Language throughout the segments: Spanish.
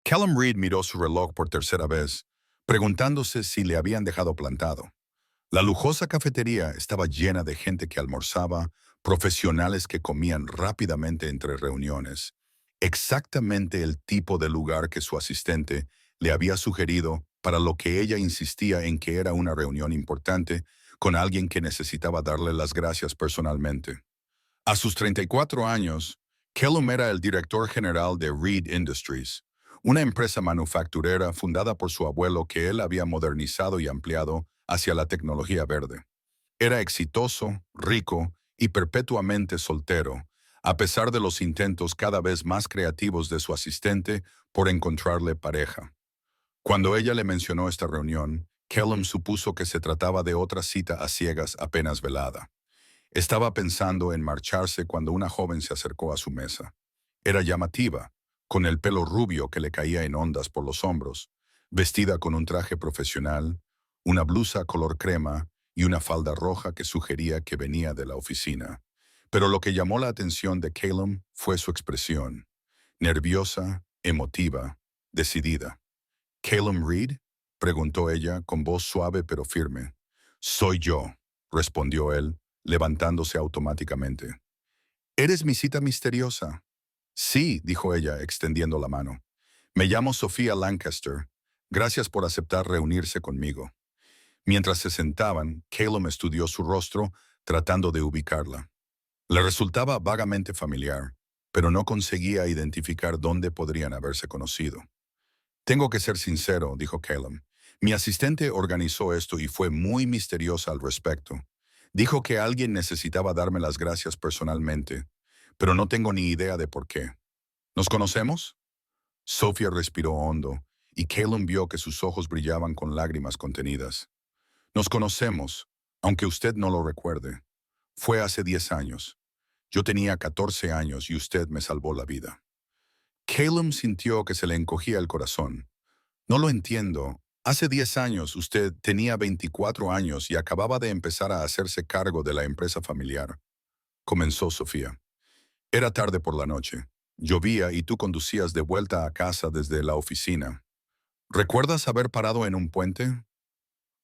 Callum Reed miró su reloj por tercera vez, preguntándose si le habían dejado plantado. La lujosa cafetería estaba llena de gente que almorzaba, profesionales que comían rápidamente entre reuniones. Exactamente el tipo de lugar que su asistente le había sugerido para lo que ella insistía en que era una reunión importante con alguien que necesitaba darle las gracias personalmente. A sus 34 años, Kellum era el director general de Reed Industries, una empresa manufacturera fundada por su abuelo que él había modernizado y ampliado hacia la tecnología verde. Era exitoso, rico y perpetuamente soltero, a pesar de los intentos cada vez más creativos de su asistente por encontrarle pareja. Cuando ella le mencionó esta reunión, Kellum supuso que se trataba de otra cita a ciegas apenas velada. Estaba pensando en marcharse cuando una joven se acercó a su mesa. Era llamativa, con el pelo rubio que le caía en ondas por los hombros, vestida con un traje profesional, una blusa color crema y una falda roja que sugería que venía de la oficina. Pero lo que llamó la atención de Calum fue su expresión, nerviosa, emotiva, decidida. ¿Calum Reed? Preguntó ella con voz suave pero firme. Soy yo, respondió él, levantándose automáticamente. ¿Eres mi cita misteriosa? Sí, dijo ella, extendiendo la mano. Me llamo Sofía Lancaster. Gracias por aceptar reunirse conmigo. Mientras se sentaban, Calum estudió su rostro, tratando de ubicarla. Le resultaba vagamente familiar, pero no conseguía identificar dónde podrían haberse conocido. Tengo que ser sincero, dijo Calum. Mi asistente organizó esto y fue muy misteriosa al respecto. Dijo que alguien necesitaba darme las gracias personalmente, pero no tengo ni idea de por qué. ¿Nos conocemos? Sofía respiró hondo, y Calum vio que sus ojos brillaban con lágrimas contenidas. Nos conocemos, aunque usted no lo recuerde. Fue hace 10 años. Yo tenía 14 años y usted me salvó la vida. Calum sintió que se le encogía el corazón. No lo entiendo. Hace 10 años usted tenía 24 años y acababa de empezar a hacerse cargo de la empresa familiar. Comenzó Sofía. Era tarde por la noche. Llovía y tú conducías de vuelta a casa desde la oficina. ¿Recuerdas haber parado en un puente?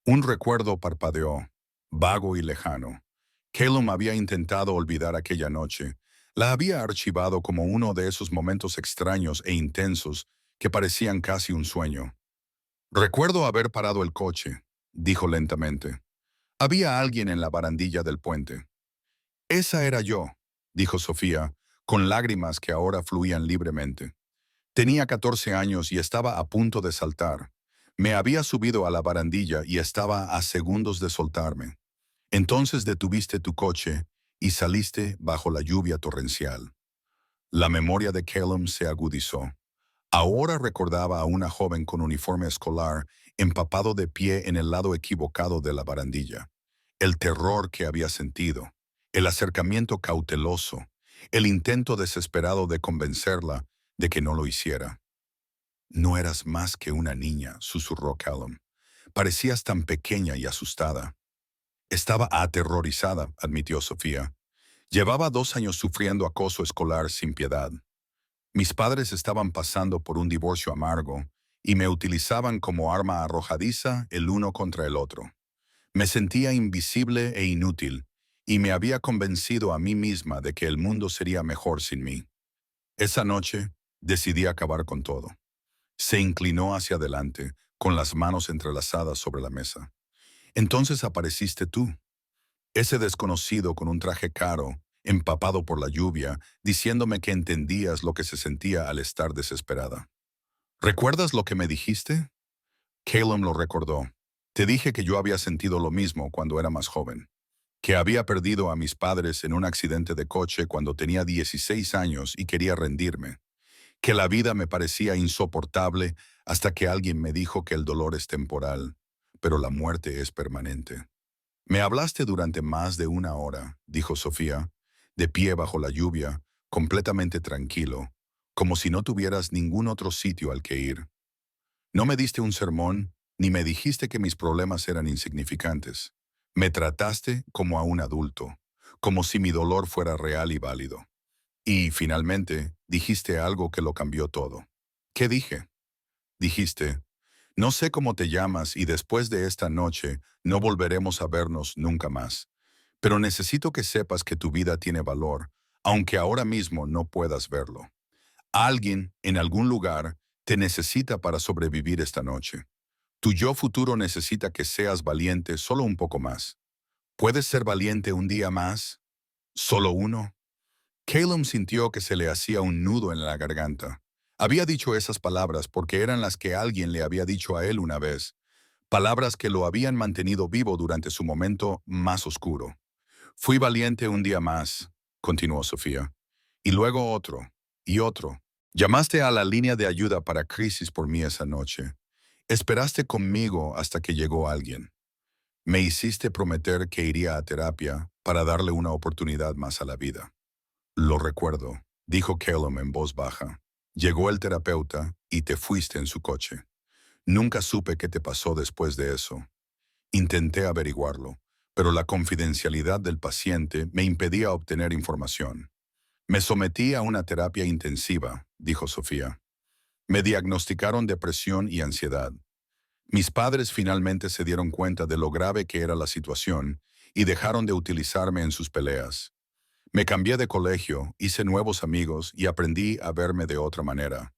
Un recuerdo parpadeó, vago y lejano. Calum había intentado olvidar aquella noche. La había archivado como uno de esos momentos extraños e intensos que parecían casi un sueño. Recuerdo haber parado el coche, dijo lentamente. Había alguien en la barandilla del puente. Esa era yo, dijo Sofía, con lágrimas que ahora fluían libremente. Tenía 14 años y estaba a punto de saltar. Me había subido a la barandilla y estaba a segundos de soltarme. Entonces detuviste tu coche y saliste bajo la lluvia torrencial. La memoria de Calum se agudizó. Ahora recordaba a una joven con uniforme escolar empapado de pie en el lado equivocado de la barandilla. El terror que había sentido, el acercamiento cauteloso, el intento desesperado de convencerla de que no lo hiciera. No eras más que una niña, susurró Callum. Parecías tan pequeña y asustada. Estaba aterrorizada, admitió Sofía. Llevaba 2 años sufriendo acoso escolar sin piedad. Mis padres estaban pasando por un divorcio amargo y me utilizaban como arma arrojadiza el uno contra el otro. Me sentía invisible e inútil y me había convencido a mí misma de que el mundo sería mejor sin mí. Esa noche decidí acabar con todo. Se inclinó hacia adelante, con las manos entrelazadas sobre la mesa. Entonces apareciste tú, ese desconocido con un traje caro, empapado por la lluvia, diciéndome que entendías lo que se sentía al estar desesperada. ¿Recuerdas lo que me dijiste? Calum lo recordó. Te dije que yo había sentido lo mismo cuando era más joven, que había perdido a mis padres en un accidente de coche cuando tenía 16 años y quería rendirme, que la vida me parecía insoportable hasta que alguien me dijo que el dolor es temporal, pero la muerte es permanente. Me hablaste durante más de 1 hora, dijo Sofía, de pie bajo la lluvia, completamente tranquilo, como si no tuvieras ningún otro sitio al que ir. No me diste un sermón, ni me dijiste que mis problemas eran insignificantes. Me trataste como a un adulto, como si mi dolor fuera real y válido. Y, finalmente, dijiste algo que lo cambió todo. ¿Qué dije? Dijiste, no sé cómo te llamas y después de esta noche no volveremos a vernos nunca más. Pero necesito que sepas que tu vida tiene valor, aunque ahora mismo no puedas verlo. Alguien, en algún lugar, te necesita para sobrevivir esta noche. Tu yo futuro necesita que seas valiente solo un poco más. ¿Puedes ser valiente un día más? ¿Solo uno? Caleb sintió que se le hacía un nudo en la garganta. Había dicho esas palabras porque eran las que alguien le había dicho a él una vez, palabras que lo habían mantenido vivo durante su momento más oscuro. Fui valiente un día más, continuó Sofía, y luego otro, y otro. Llamaste a la línea de ayuda para crisis por mí esa noche. Esperaste conmigo hasta que llegó alguien. Me hiciste prometer que iría a terapia para darle una oportunidad más a la vida. Lo recuerdo, dijo Caleb en voz baja. Llegó el terapeuta y te fuiste en su coche. Nunca supe qué te pasó después de eso. Intenté averiguarlo, pero la confidencialidad del paciente me impedía obtener información. Me sometí a una terapia intensiva, dijo Sofía. Me diagnosticaron depresión y ansiedad. Mis padres finalmente se dieron cuenta de lo grave que era la situación y dejaron de utilizarme en sus peleas. Me cambié de colegio, hice nuevos amigos y aprendí a verme de otra manera.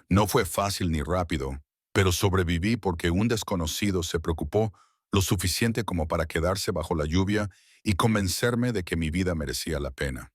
No fue fácil ni rápido, pero sobreviví porque un desconocido se preocupó lo suficiente como para quedarse bajo la lluvia y convencerme de que mi vida merecía la pena.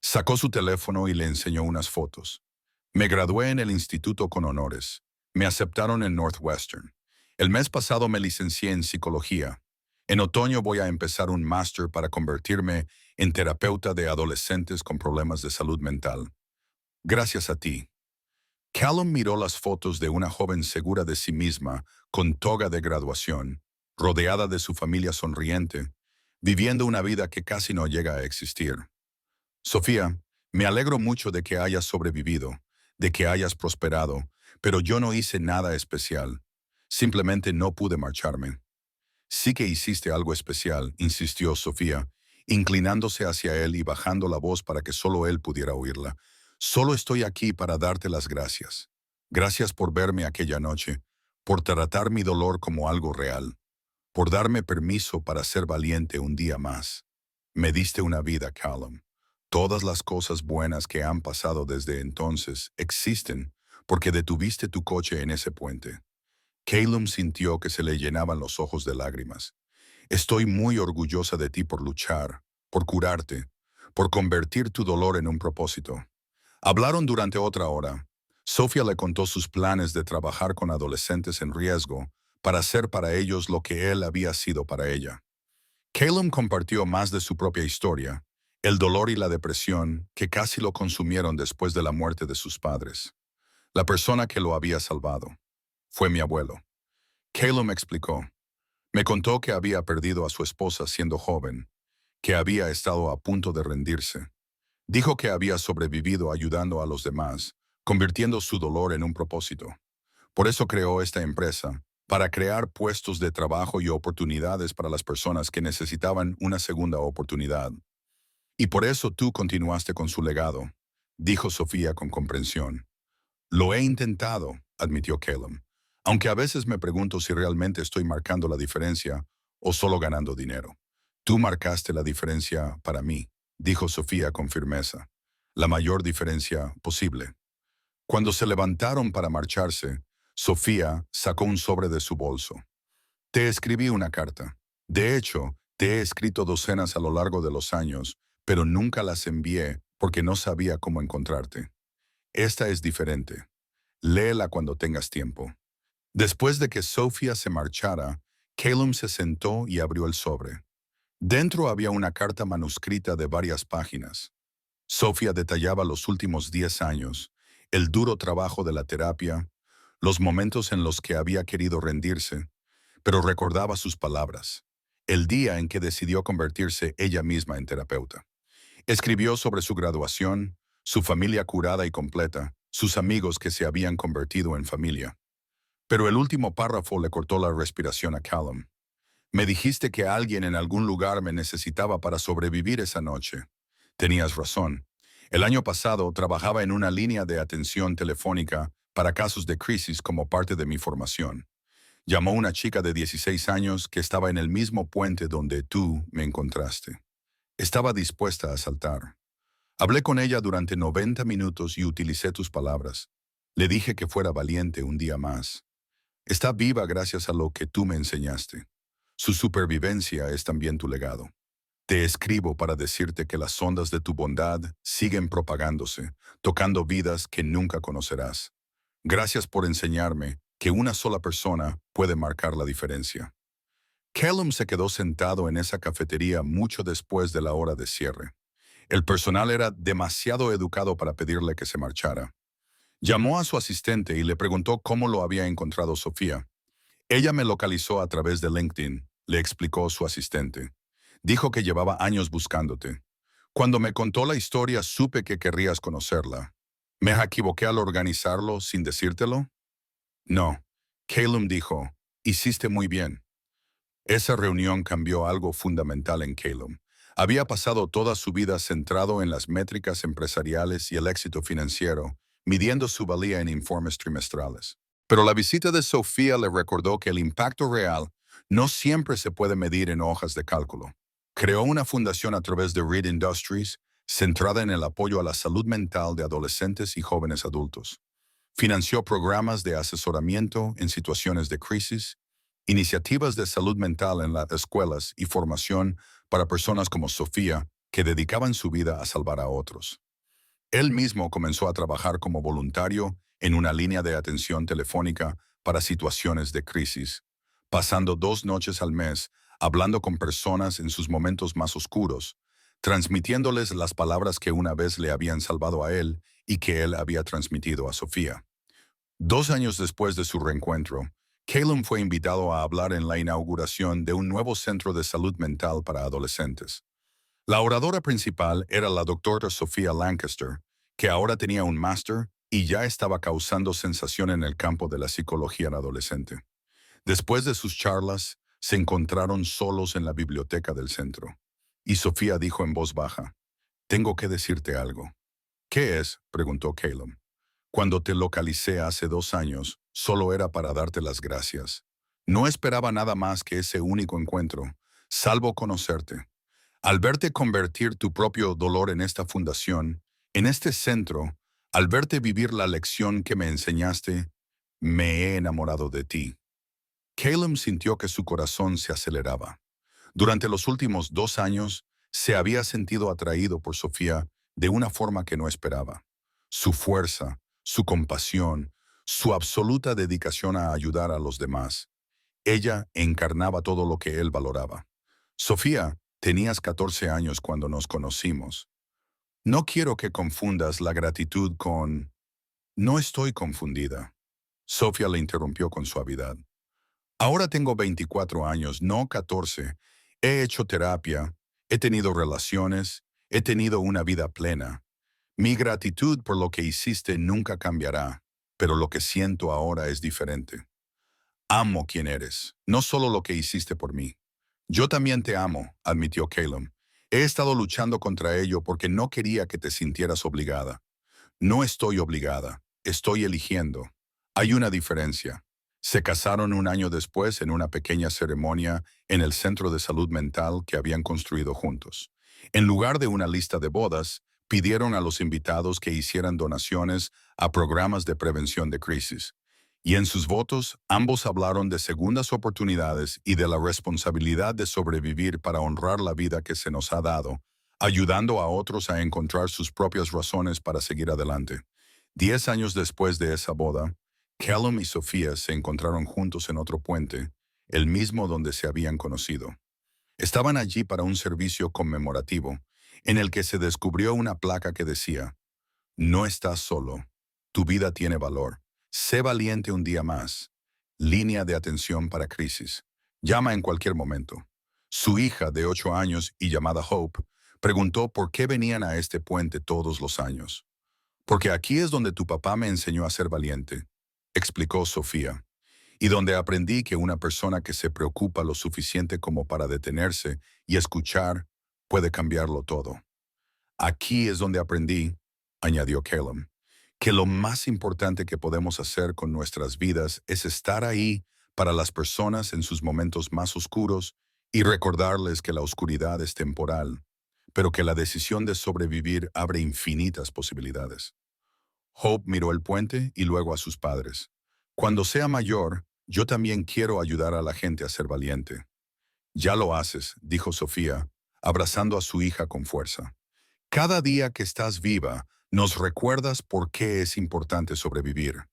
Sacó su teléfono y le enseñó unas fotos. Me gradué en el instituto con honores. Me aceptaron en Northwestern. El mes pasado me licencié en psicología. En otoño voy a empezar un máster para convertirme en terapeuta de adolescentes con problemas de salud mental. Gracias a ti. Callum miró las fotos de una joven segura de sí misma, con toga de graduación, rodeada de su familia sonriente, viviendo una vida que casi no llega a existir. Sofía, me alegro mucho de que hayas sobrevivido, de que hayas prosperado, pero yo no hice nada especial. Simplemente no pude marcharme. Sí que hiciste algo especial, insistió Sofía, inclinándose hacia él y bajando la voz para que solo él pudiera oírla. Solo estoy aquí para darte las gracias. Gracias por verme aquella noche, por tratar mi dolor como algo real, por darme permiso para ser valiente un día más. Me diste una vida, Callum. Todas las cosas buenas que han pasado desde entonces existen porque detuviste tu coche en ese puente. Caleb sintió que se le llenaban los ojos de lágrimas. Estoy muy orgullosa de ti por luchar, por curarte, por convertir tu dolor en un propósito. Hablaron durante otra hora. Sofía le contó sus planes de trabajar con adolescentes en riesgo para hacer para ellos lo que él había sido para ella. Caleb compartió más de su propia historia, el dolor y la depresión que casi lo consumieron después de la muerte de sus padres. La persona que lo había salvado fue mi abuelo. Caleb me explicó. Me contó que había perdido a su esposa siendo joven, que había estado a punto de rendirse. Dijo que había sobrevivido ayudando a los demás, convirtiendo su dolor en un propósito. Por eso creó esta empresa, para crear puestos de trabajo y oportunidades para las personas que necesitaban una segunda oportunidad. Y por eso tú continuaste con su legado, dijo Sofía con comprensión. Lo he intentado, admitió Caleb, aunque a veces me pregunto si realmente estoy marcando la diferencia o solo ganando dinero. Tú marcaste la diferencia para mí, dijo Sofía con firmeza, la mayor diferencia posible. Cuando se levantaron para marcharse, Sofía sacó un sobre de su bolso. Te escribí una carta. De hecho, te he escrito docenas a lo largo de los años, pero nunca las envié porque no sabía cómo encontrarte. Esta es diferente. Léela cuando tengas tiempo. Después de que Sofía se marchara, Caleb se sentó y abrió el sobre. Dentro había una carta manuscrita de varias páginas. Sofía detallaba los últimos 10 años, el duro trabajo de la terapia, los momentos en los que había querido rendirse, pero recordaba sus palabras, el día en que decidió convertirse ella misma en terapeuta. Escribió sobre su graduación, su familia curada y completa, sus amigos que se habían convertido en familia. Pero el último párrafo le cortó la respiración a Callum. Me dijiste que alguien en algún lugar me necesitaba para sobrevivir esa noche. Tenías razón. El año pasado trabajaba en una línea de atención telefónica para casos de crisis como parte de mi formación. Llamó una chica de 16 años que estaba en el mismo puente donde tú me encontraste. Estaba dispuesta a saltar. Hablé con ella durante 90 minutos y utilicé tus palabras. Le dije que fuera valiente un día más. Está viva gracias a lo que tú me enseñaste. Su supervivencia es también tu legado. Te escribo para decirte que las ondas de tu bondad siguen propagándose, tocando vidas que nunca conocerás. Gracias por enseñarme que una sola persona puede marcar la diferencia. Callum se quedó sentado en esa cafetería mucho después de la hora de cierre. El personal era demasiado educado para pedirle que se marchara. Llamó a su asistente y le preguntó cómo lo había encontrado Sofía. Ella me localizó a través de LinkedIn, le explicó su asistente. Dijo que llevaba años buscándote. Cuando me contó la historia supe que querrías conocerla. ¿Me equivoqué al organizarlo sin decírtelo? No. Calum dijo, hiciste muy bien. Esa reunión cambió algo fundamental en Calum. Había pasado toda su vida centrado en las métricas empresariales y el éxito financiero, midiendo su valía en informes trimestrales. Pero la visita de Sofía le recordó que el impacto real no siempre se puede medir en hojas de cálculo. Creó una fundación a través de Reed Industries, centrada en el apoyo a la salud mental de adolescentes y jóvenes adultos. Financió programas de asesoramiento en situaciones de crisis, iniciativas de salud mental en las escuelas y formación para personas como Sofía que dedicaban su vida a salvar a otros. Él mismo comenzó a trabajar como voluntario en una línea de atención telefónica para situaciones de crisis, pasando 2 noches al mes hablando con personas en sus momentos más oscuros, transmitiéndoles las palabras que una vez le habían salvado a él y que él había transmitido a Sofía. 2 años después de su reencuentro, Calum fue invitado a hablar en la inauguración de un nuevo centro de salud mental para adolescentes. La oradora principal era la doctora Sofía Lancaster, que ahora tenía un máster y ya estaba causando sensación en el campo de la psicología en adolescente. Después de sus charlas, se encontraron solos en la biblioteca del centro. Y Sofía dijo en voz baja, «Tengo que decirte algo». «¿Qué es?», preguntó Calum. «Cuando te localicé hace 2 años, solo era para darte las gracias. No esperaba nada más que ese único encuentro, salvo conocerte. Al verte convertir tu propio dolor en esta fundación, en este centro, al verte vivir la lección que me enseñaste, me he enamorado de ti». Calum sintió que su corazón se aceleraba. Durante los últimos 2 años, se había sentido atraído por Sofía de una forma que no esperaba. Su fuerza, su compasión, su absoluta dedicación a ayudar a los demás. Ella encarnaba todo lo que él valoraba. «Sofía, tenías 14 años cuando nos conocimos. No quiero que confundas la gratitud con... No estoy confundida». Sofía le interrumpió con suavidad. «Ahora tengo 24 años, no 14. He hecho terapia, he tenido relaciones, he tenido una vida plena. Mi gratitud por lo que hiciste nunca cambiará, pero lo que siento ahora es diferente. Amo quien eres, no solo lo que hiciste por mí». «Yo también te amo», admitió Calum. «He estado luchando contra ello porque no quería que te sintieras obligada». «No estoy obligada, estoy eligiendo. Hay una diferencia». Se casaron un año después en una pequeña ceremonia en el centro de salud mental que habían construido juntos. En lugar de una lista de bodas, pidieron a los invitados que hicieran donaciones a programas de prevención de crisis. Y en sus votos, ambos hablaron de segundas oportunidades y de la responsabilidad de sobrevivir para honrar la vida que se nos ha dado, ayudando a otros a encontrar sus propias razones para seguir adelante. 10 años después de esa boda, Callum y Sofía se encontraron juntos en otro puente, el mismo donde se habían conocido. Estaban allí para un servicio conmemorativo, en el que se descubrió una placa que decía, «No estás solo, tu vida tiene valor. Sé valiente un día más. Línea de atención para crisis. Llama en cualquier momento». Su hija, de 8 años y llamada Hope, preguntó por qué venían a este puente todos los años. «Porque aquí es donde tu papá me enseñó a ser valiente», explicó Sofía, «y donde aprendí que una persona que se preocupa lo suficiente como para detenerse y escuchar puede cambiarlo todo». «Aquí es donde aprendí», añadió Calum, que lo más importante que podemos hacer con nuestras vidas es estar ahí para las personas en sus momentos más oscuros y recordarles que la oscuridad es temporal, pero que la decisión de sobrevivir abre infinitas posibilidades. Hope miró el puente y luego a sus padres. Cuando sea mayor, yo también quiero ayudar a la gente a ser valiente. Ya lo haces, dijo Sofía, abrazando a su hija con fuerza. Cada día que estás viva, nos recuerdas por qué es importante sobrevivir.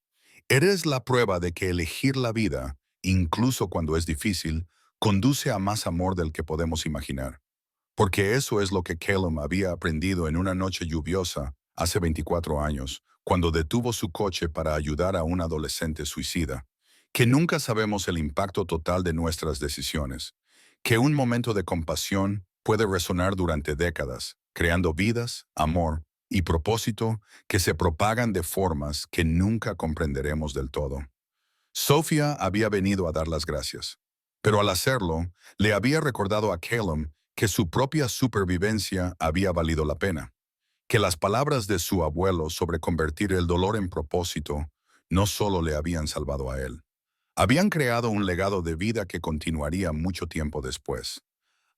Eres la prueba de que elegir la vida, incluso cuando es difícil, conduce a más amor del que podemos imaginar. Porque eso es lo que Callum había aprendido en una noche lluviosa hace 24 años, cuando detuvo su coche para ayudar a un adolescente suicida. Que nunca sabemos el impacto total de nuestras decisiones. Que un momento de compasión puede resonar durante décadas, creando vidas, amor y propósito que se propagan de formas que nunca comprenderemos del todo. Sofía había venido a dar las gracias, pero al hacerlo, le había recordado a Callum que su propia supervivencia había valido la pena, que las palabras de su abuelo sobre convertir el dolor en propósito no solo le habían salvado a él, habían creado un legado de vida que continuaría mucho tiempo después.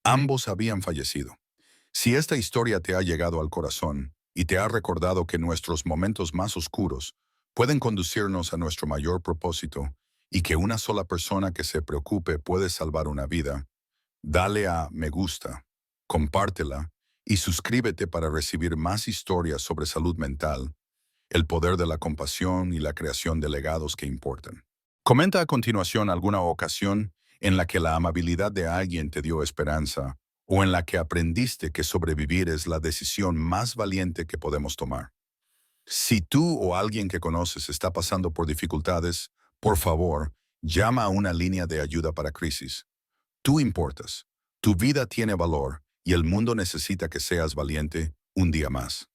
Ambos habían fallecido. Si esta historia te ha llegado al corazón y te ha recordado que nuestros momentos más oscuros pueden conducirnos a nuestro mayor propósito y que una sola persona que se preocupe puede salvar una vida, dale a me gusta, compártela y suscríbete para recibir más historias sobre salud mental, el poder de la compasión y la creación de legados que importan. Comenta a continuación alguna ocasión en la que la amabilidad de alguien te dio esperanza o en la que aprendiste que sobrevivir es la decisión más valiente que podemos tomar. Si tú o alguien que conoces está pasando por dificultades, por favor, llama a una línea de ayuda para crisis. Tú importas, tu vida tiene valor y el mundo necesita que seas valiente un día más.